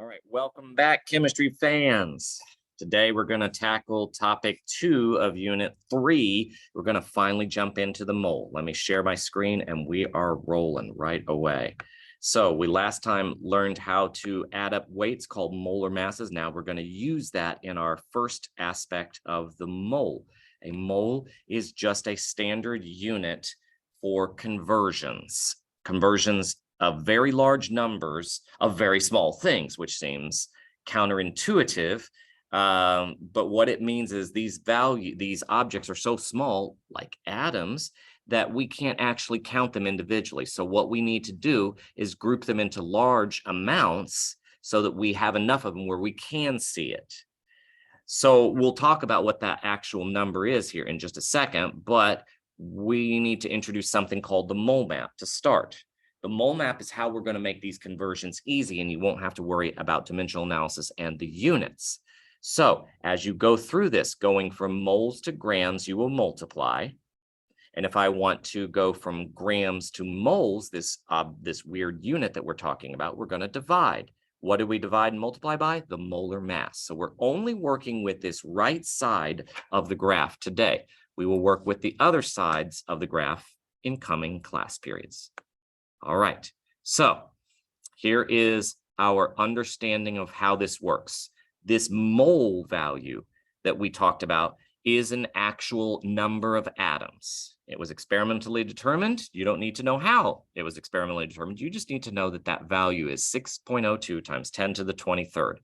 All right, welcome back, chemistry fans. Today we're going to tackle topic 2 of unit 3. We're going to finally jump into the mole. Let me share my screen and we are rolling right away. So we last time learned how to add up weights called molar masses. Now we're going to use that in our first aspect of the mole. A mole is just a standard unit for conversions. Conversions of very large numbers of very small things, which seems counterintuitive. But what it means is these objects are so small, like atoms, that we can't actually count them individually. So what we need to do is group them into large amounts so that we have enough of them where we can see it. So we'll talk about what that actual number is here in just a second, but we need to introduce something called the mole map to start. The mole map is how we're going to make these conversions easy, and you won't have to worry about dimensional analysis and the units. So as you go through this, going from moles to grams, you will multiply. And if I want to go from grams to moles, this weird unit that we're talking about, we're going to divide. What do we divide and multiply by? The molar mass. So we're only working with this right side of the graph today. We will work with the other sides of the graph in coming class periods. All right, so here is our understanding of how this works. This mole value that we talked about is an actual number of atoms. It was experimentally determined. You don't need to know how it was experimentally determined. You just need to know that that value is 6.02 times 10 to the 23rd.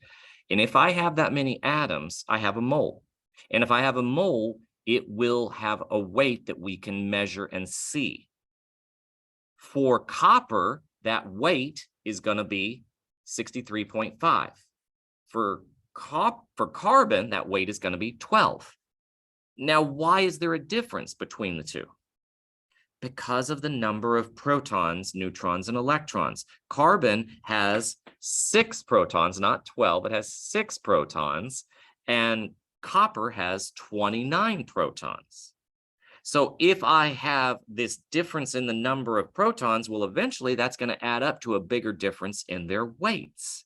And if I have that many atoms, I have a mole. And if I have a mole, it will have a weight that we can measure and see. For copper, that weight is going to be 63.5. For carbon, that weight is going to be 12. Now, why is there a difference between the two? Because of the number of protons, neutrons, and electrons. Carbon has 6 protons, not 12. It has 6 protons, and copper has 29 protons. So if I have this difference in the number of protons, well, eventually that's going to add up to a bigger difference in their weights.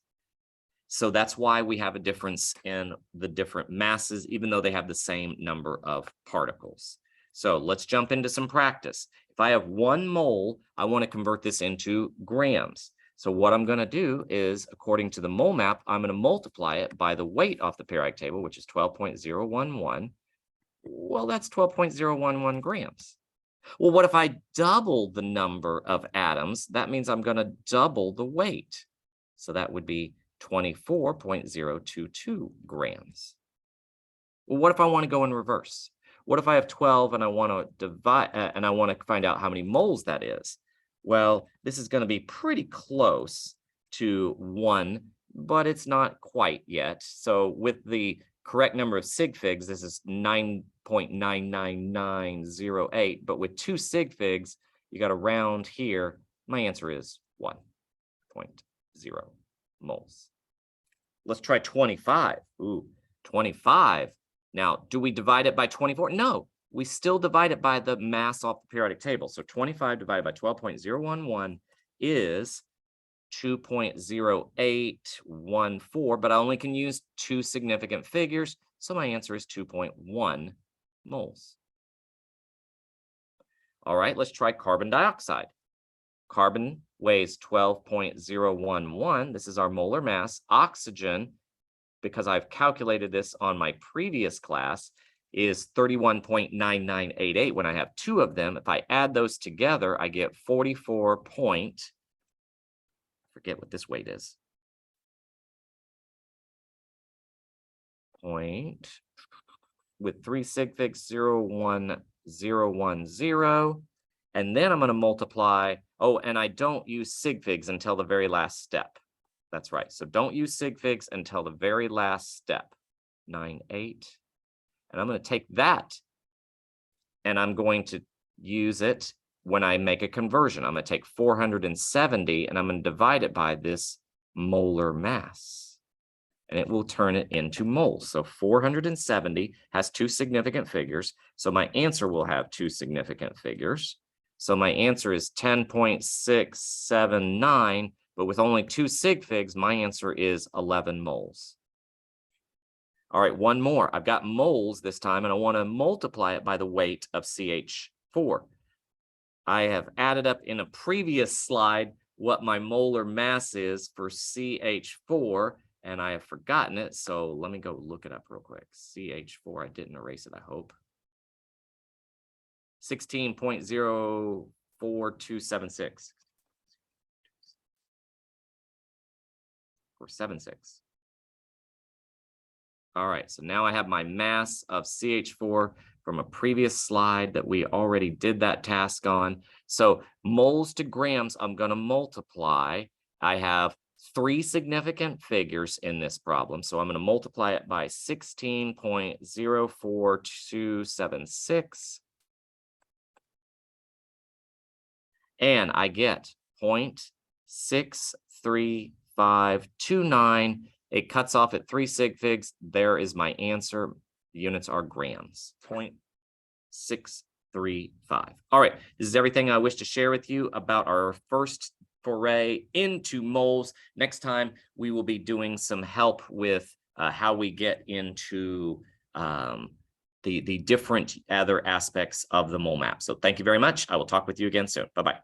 So that's why we have a difference in the different masses, even though they have the same number of particles. So let's jump into some practice. If I have 1 mole, I want to convert this into grams. So what I'm going to do is, according to the mole map, I'm going to multiply it by the weight off the periodic table, which is 12.011. Well, that's 12.011 grams. Well, what if I double the number of atoms? That means I'm going to double the weight. So that would be 24.022 grams. Well, what if I want to go in reverse? What if I have 12 and I want to divide and I want to find out how many moles that is? Well, this is going to be pretty close to 1, but it's not quite yet. So with the correct number of sig figs, this is 9.99908, but with 2 sig figs, you got to round here. My answer is 1.0 moles. Let's try 25. Ooh, 25. Now, do we divide it by 24? No, we still divide it by the mass off the periodic table. So 25 divided by 12.011 is 2.0814, but I only can use 2 significant figures, so my answer is 2.1 moles. All right, let's try carbon dioxide. Carbon weighs 12.011. This is our molar mass. Oxygen, because I've calculated this on my previous class, is 31.9988. When I have 2 of them, if I add those together, I get 44. Forget what this weight is. Point with 3 sig figs, 0.01010. And then I'm going to multiply. Oh, and I don't use sig figs until the very last step. That's right. So don't use sig figs until the very last step. 98. And I'm going to take that and I'm going to use it when I make a conversion. I'm going to take 470 and I'm going to divide it by this molar mass. And it will turn it into moles. So 470 has 2 significant figures. So my answer will have 2 significant figures. So my answer is 10.679, but with only 2 sig figs, my answer is 11 moles. All right, one more. I've got moles this time, and I want to multiply it by the weight of CH4. I have added up in a previous slide what my molar mass is for CH4, and I have forgotten it, so let me go look it up real quick. CH4, I didn't erase it, I hope. 16.04276. Or 76. All right, so now I have my mass of CH4 from a previous slide that we already did that task on. So moles to grams, I'm going to multiply. I have 3 significant figures in this problem, so I'm going to multiply it by 16.04276. And I get 0.63529. It cuts off at 3 sig figs. There is my answer. The units are grams. 0.635. All right, this is everything I wish to share with you about our first foray into moles. Next time, we will be doing some help with how we get into the different other aspects of the mole map. So thank you very much. I will talk with you again soon. Bye-bye.